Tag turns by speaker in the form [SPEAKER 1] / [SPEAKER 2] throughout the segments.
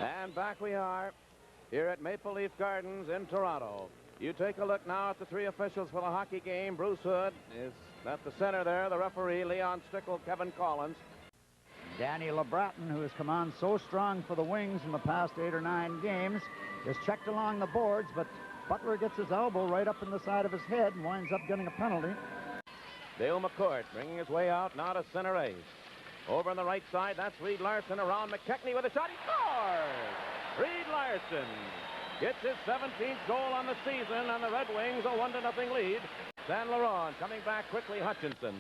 [SPEAKER 1] And back we are here at Maple Leaf Gardens in Toronto. You take a look now at the three officials for the hockey game. Bruce Hood is at the center there. The referee, Leon Stickle, Kevin Collins.
[SPEAKER 2] Danny LeBratton, who has come on so strong for the Wings in the past 8 or 9 games, is checked along the boards, but Butler gets his elbow right up in the side of his head and winds up getting a penalty.
[SPEAKER 1] Dale McCourt bringing his way out now to center ice. Over on the right side, that's Reed Larson around McKechnie with a shot. He scores! Reed Larson gets his 17th goal on the season, and the Red Wings a 1-0 lead. San Laurent coming back quickly, Hutchinson.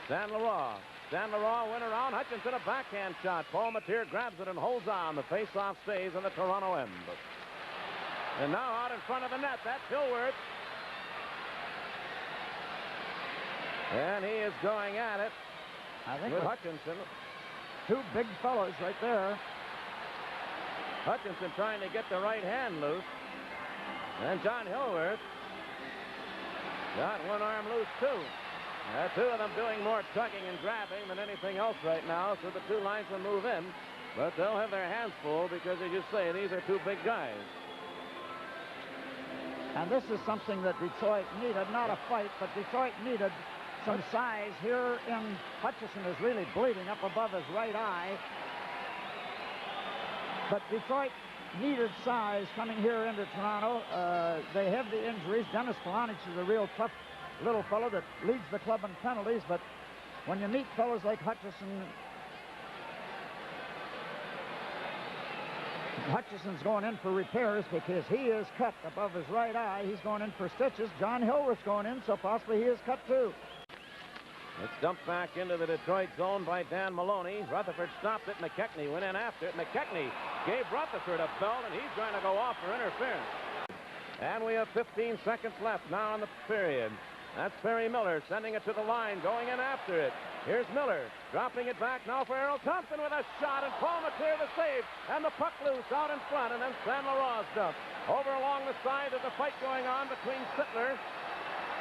[SPEAKER 1] San Laurent went around. Hutchinson, a backhand shot. Paul Mateer grabs it and holds on. The face-off stays in the Toronto end. And now out in front of the net, that's Hillworth. And he is going at it.
[SPEAKER 2] I think
[SPEAKER 1] with Hutchinson.
[SPEAKER 2] Two big fellows right there.
[SPEAKER 1] Hutchinson trying to get the right hand loose. And John Hillworth got one arm loose, too. Two of them doing more tugging and grabbing than anything else right now, so the two linesmen move in. But they'll have their hands full because, as you say, these are two big guys.
[SPEAKER 2] And this is something that Detroit needed, not a fight, but Detroit needed some size here in Hutchinson is really bleeding up above his right eye. But Detroit needed size coming here into Toronto. They have the injuries. Dennis Kalanic is a real tough little fellow that leads the club in penalties, but when you meet fellows like Hutchinson, Hutchinson's going in for repairs because he is cut above his right eye. He's going in for stitches. John Hillworth's going in, so possibly he is cut too.
[SPEAKER 1] It's dumped back into the Detroit zone by Dan Maloney. Rutherford stopped it. McKechnie went in after it. McKechnie gave Rutherford a belt, and he's going to go off for interference. And we have 15 seconds left now in the period. That's Perry Miller sending it to the line, going in after it. Here's Miller dropping it back now for Errol Thompson with a shot, and Paul Mateer the save, and the puck loose out in front, and then San Laurent's dumped. Over along the side, there's a fight going on between Sittler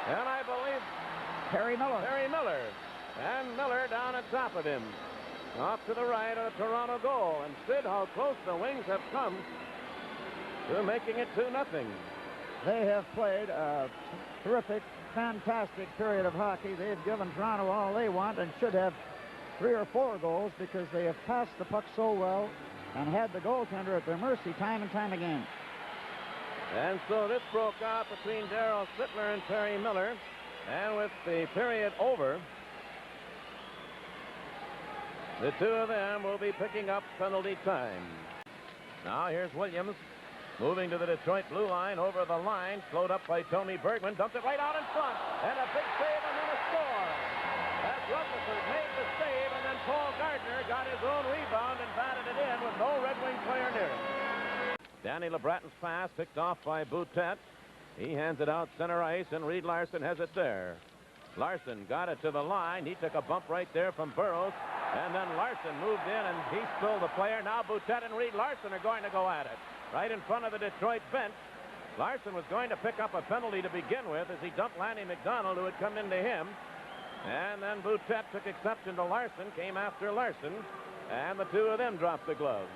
[SPEAKER 1] and I believe
[SPEAKER 2] Perry Miller.
[SPEAKER 1] And Miller down on top of him. Off to the right of the Toronto goal. And Sid, how close the Wings have come to making it 2-0.
[SPEAKER 2] They have played a terrific, fantastic period of hockey. They've given Toronto all they want and should have 3 or 4 goals because they have passed the puck so well and had the goaltender at their mercy time and time again.
[SPEAKER 1] And so this broke out between Darryl Sittler and Perry Miller. And with the period over, the two of them will be picking up penalty time. Now here's Williams moving to the Detroit blue line, over the line, slowed up by Tony Bergman, dumped it right out in front, and a big save and then a score. As Rutherford made the save, and then Paul Gardner got his own rebound and batted it in with no Red Wing player near him. Danny LeBratton's pass picked off by Boutet. He hands it out center ice, and Reed Larson has it there. Larson got it to the line. He took a bump right there from Burroughs, and then Larson moved in, and he spilled the player. Now Boutet and Reed Larson are going to go at it. Right in front of the Detroit bench. Larson was going to pick up a penalty to begin with as he dumped Lanny McDonald, who had come into him. And then Boutet took exception to Larson, came after Larson, and the two of them dropped the glove.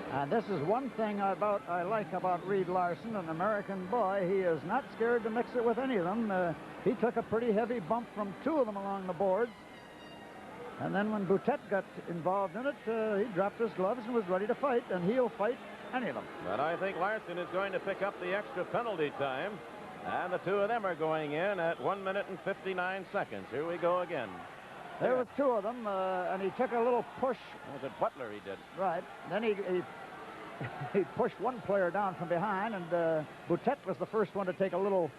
[SPEAKER 2] And this is one thing I like about Reed Larson, an American boy. He is not scared to mix it with any of them. He took a pretty heavy bump from 2 of them along the boards. And then when Boutet got involved in it, he dropped his gloves and was ready to fight, and he'll fight any of them.
[SPEAKER 1] But I think Larson is going to pick up the extra penalty time, and the two of them are going in at 1 minute and 59 seconds. Here we go again.
[SPEAKER 2] There was 2 of them, and he took a little push.
[SPEAKER 1] Was it Butler he did?
[SPEAKER 2] Right. Then he pushed one player down from behind, and Boutet was the first one to take a little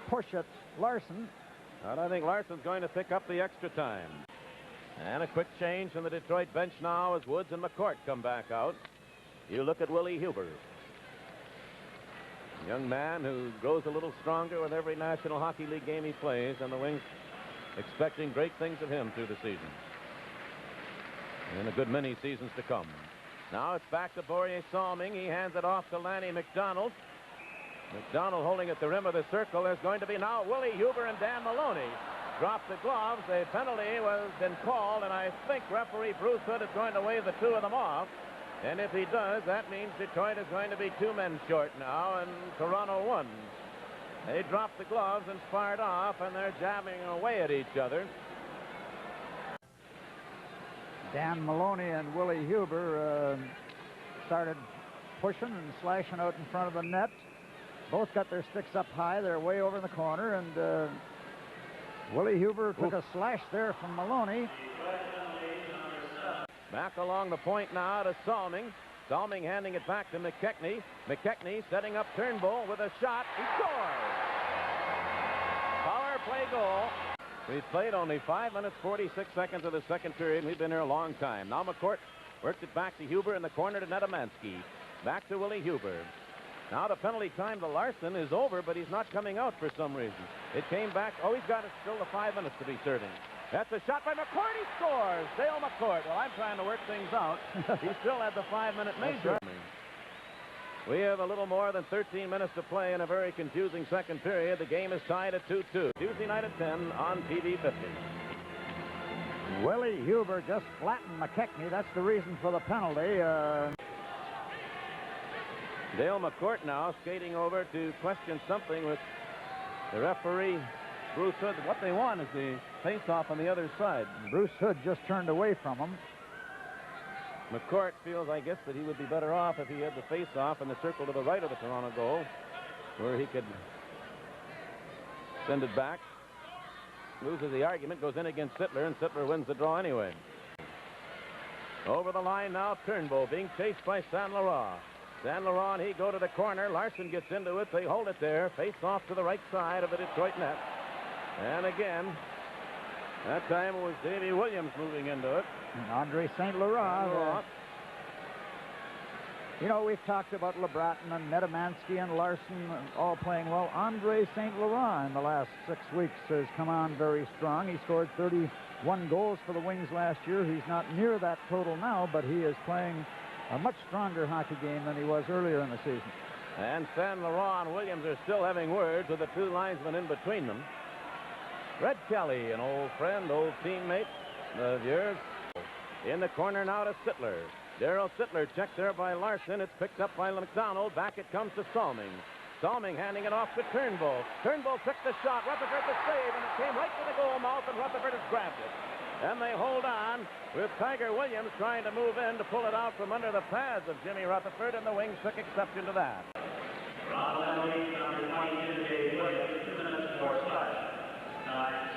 [SPEAKER 2] push at Larson.
[SPEAKER 1] And I think Larson's going to pick up the extra time. And a quick change from the Detroit bench now as Woods and McCourt come back out. You look at Willie Huber. A young man who grows a little stronger with every National Hockey League game he plays, and the Wings expecting great things of him through the season. And a good many seasons to come. Now it's back to Borje Salming. He hands it off to Lanny McDonald. McDonald holding at the rim of the circle. There's going to be now Willie Huber and Dan Maloney. dropped the gloves. A penalty was been called, and I think referee Bruce Hood is going to wave the two of them off. And if he does, that means Detroit is going to be 2 men short now, and Toronto 1. They dropped the gloves and fired off, and they're jabbing away at each other.
[SPEAKER 2] Dan Maloney and Willie Huber started pushing and slashing out in front of the net. Both got their sticks up high. They're way over in the corner, and Willie Huber took a slash there from Maloney.
[SPEAKER 1] Back along the point now to Salming. Salming handing it back to McKechnie. McKechnie setting up Turnbull with a shot. He scores! Power play goal. We've played only 5 minutes, 46 seconds of the second period. We've been here a long time. Now McCourt worked it back to Huber in the corner to Nedemansky. Back to Willie Huber. Now the penalty time to Larson is over, but he's not coming out for some reason. It came back. Oh, he's got still the 5 minutes to be serving. That's a shot by McCourt. He scores. Dale McCourt. Well, I'm trying to work things out. He still had the 5-minute major. We have a little more than 13 minutes to play in a very confusing second period. The game is tied at 2-2. Tuesday night at 10 on TV 50.
[SPEAKER 2] Willie Huber just flattened McKechnie. That's the reason for the penalty.
[SPEAKER 1] Dale McCourt now skating over to question something with the referee, Bruce Hood. What they want is the face-off on the other side.
[SPEAKER 2] Bruce Hood just turned away from him.
[SPEAKER 1] McCourt feels, I guess, that he would be better off if he had the face-off in the circle to the right of the Toronto goal, where he could send it back. Loses the argument, goes in against Sittler, and Sittler wins the draw anyway. Over the line now, Turnbull being chased by Saint Laurent. Saint Laurent, he go to the corner. Larson gets into it. They hold it there. Face off to the right side of the Detroit net. And again, that time it was Davy Williams moving into it.
[SPEAKER 2] And Andre St. Laurent. You know, we've talked about LeBratton and Nedemansky and Larson all playing well. Andre St. Laurent in the last 6 weeks has come on very strong. He scored 31 goals for the Wings last year. He's not near that total now, but he is playing a much stronger hockey game than he was earlier in the season.
[SPEAKER 1] And Saint Laurent and Williams are still having words with the two linesmen in between them. Red Kelly, an old friend, old teammate of yours. In the corner now to Sittler. Darryl Sittler checked there by Larson. It's picked up by McDonald. Back it comes to Salming. Salming handing it off to Turnbull. Turnbull took the shot. Rutherford the save, and it came right to the goal mouth, and Rutherford has grabbed it. And they hold on with Tiger Williams trying to move in to pull it out from under the pads of Jimmy Rutherford, and the Wings took exception to that.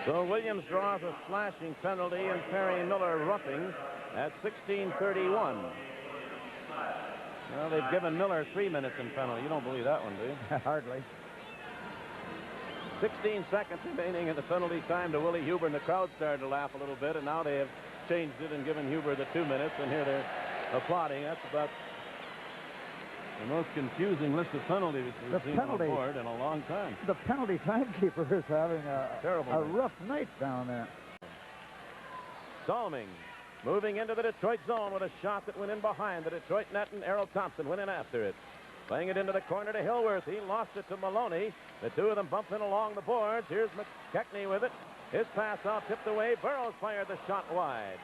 [SPEAKER 1] So Williams draws a slashing penalty and Perry Miller roughing at 16:31. Well, they've given Miller 3 minutes in penalty. You don't believe that one, do you?
[SPEAKER 2] Hardly.
[SPEAKER 1] 16 seconds remaining in the penalty time to Willie Huber, and the crowd started to laugh a little bit, and now they have changed it and given Huber the 2 minutes, and here they're applauding. That's about the most confusing list of penalties we've seen on board in a long time.
[SPEAKER 2] The penalty timekeeper is having
[SPEAKER 1] terrible
[SPEAKER 2] a rough night down there.
[SPEAKER 1] Salming moving into the Detroit zone with a shot that went in behind the Detroit net, and Errol Thompson went in after it. Playing it into the corner to Hillworth. He lost it to Maloney. The two of them bumped in along the boards. Here's McKechnie with it. His pass out, tipped away. Burroughs fired the shot wide.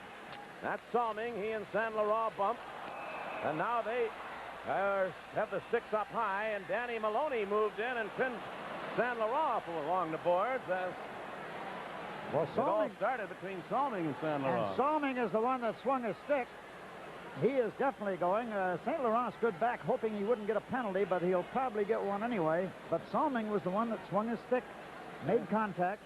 [SPEAKER 1] That's Salming. He and Saint Laurent bumped. And now they have the sticks up high, and Danny Maloney moved in and pinned Saint Laurent along the boards as
[SPEAKER 2] well,
[SPEAKER 1] it all started between Salming and Saint Laurent.
[SPEAKER 2] And Salming is the one that swung his stick. He is definitely going. St. Laurent stood back hoping he wouldn't get a penalty, but he'll probably get one anyway. But Salming was the one that swung his stick, made contact.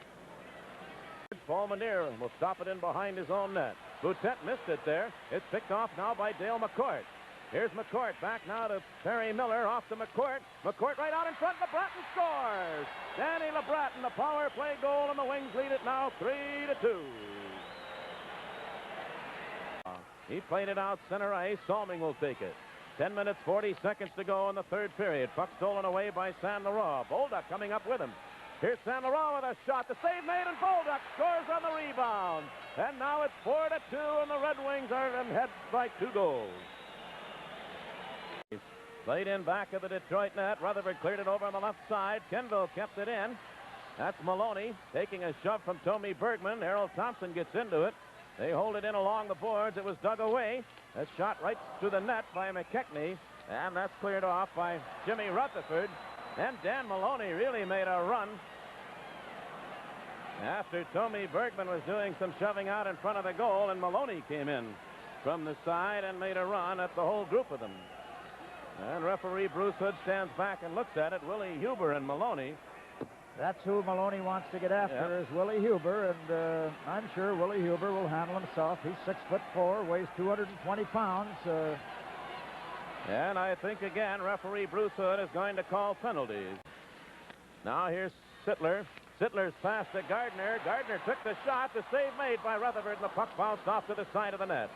[SPEAKER 1] Paul Manier will stop it in behind his own net. Boutet missed it there. It's picked off now by Dale McCourt. Here's McCourt back now to Perry Miller, off to McCourt. McCourt right out in front. LeBratton scores. Danny LeBratton, the power play goal, and the Wings lead it now 3-2. He played it out center ice. Salming will take it. 10 minutes, 40 seconds to go in the third period. Puck stolen away by Saint Laurent. Bolduc coming up with him. Here's Saint Laurent with a shot. The save made, and Bolduc scores on the rebound. And now it's 4-2, and the Red Wings are ahead by 2 goals. Played in back of the Detroit net. Rutherford cleared it over on the left side. Kenville kept it in. That's Maloney taking a shove from Tommy Bergman. Errol Thompson gets into it. They hold it in along the boards. It was dug away. A shot right to the net by McKechnie, and that's cleared off by Jimmy Rutherford. Then Dan Maloney really made a run after Tommy Bergman was doing some shoving out in front of the goal, and Maloney came in from the side and made a run at the whole group of them. And referee Bruce Hood stands back and looks at it. Willie Huber and Maloney.
[SPEAKER 2] That's who Maloney wants to get after, is Willie Huber, and I'm sure Willie Huber will handle himself. He's 6'4", weighs 220 pounds.
[SPEAKER 1] And I think, again, referee Bruce Hood is going to call penalties. Now here's Sittler. Sittler's pass to Gardner. Gardner took the shot. The save made by Rutherford, and the puck bounced off to the side of the net.